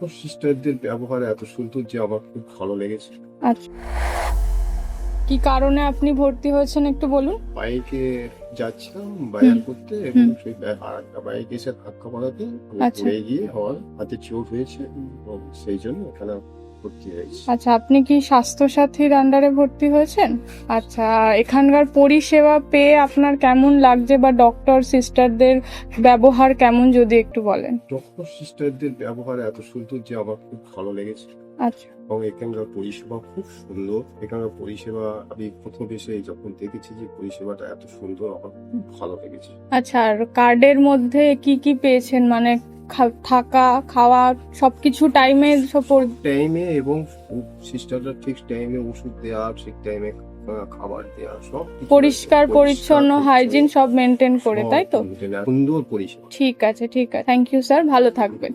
Doctor সিস্টারদের ব্যবহার এত সুন্দর যে আমার খুব ভালো লেগেছে। আচ্ছা, কি কারণে আপনি ভর্তি হয়েছেন একটু বলুন। বাইকে যাচ্ছিলাম বায়ার করতে এবং সেই আর একটা বাইক এসে ধাক্কা মারাতে আমি আচ্ছা। পড়ে গিয়ে আমার হাতে চোট হয়েছে এবং সেই জন্য এখানে ভর্তি হয়েছি। আচ্ছা, আপনি কি স্বাস্থ্যসাথীর আন্ডারে ভর্তি হয়েছেন? আচ্ছা, এখানকার পরিষেবা পেয়ে আপনার কেমন লাগছে বা ডক্টর সিস্টারদের ব্যবহার কেমন যদি একটু বলেন। ডক্টর সিস্টারদের ব্যবহার এত সুন্দর যে আমার খুব ভালো লেগেছে আচ্ছা। এবং এখানকার পরিষেবা খুব সুন্দর। এখানকার পরিষেবা আমি প্রথম এসে যখন দেখেছি যে পরিষেবাটা এত সুন্দর আমার খুব ভালো লেগেছে। আচ্ছা, আর কার্ডের মধ্যে কি কি পেয়েছেন, মানে থাকা খাওয়া সবকিছু টাইমে টাইমে এবং সিস্টাররা ঠিক টাইমে ওষুধ দেওয়া, ঠিক টাইমে খাবার দেওয়া, সব কিছু পরিষ্কার পরিচ্ছন্ন হাইজিন সব মেনটেন করে, তাই তো? সুন্দর পরিষেবা। ঠিক আছে, থ্যাংক ইউ স্যার, ভালো থাকবেন।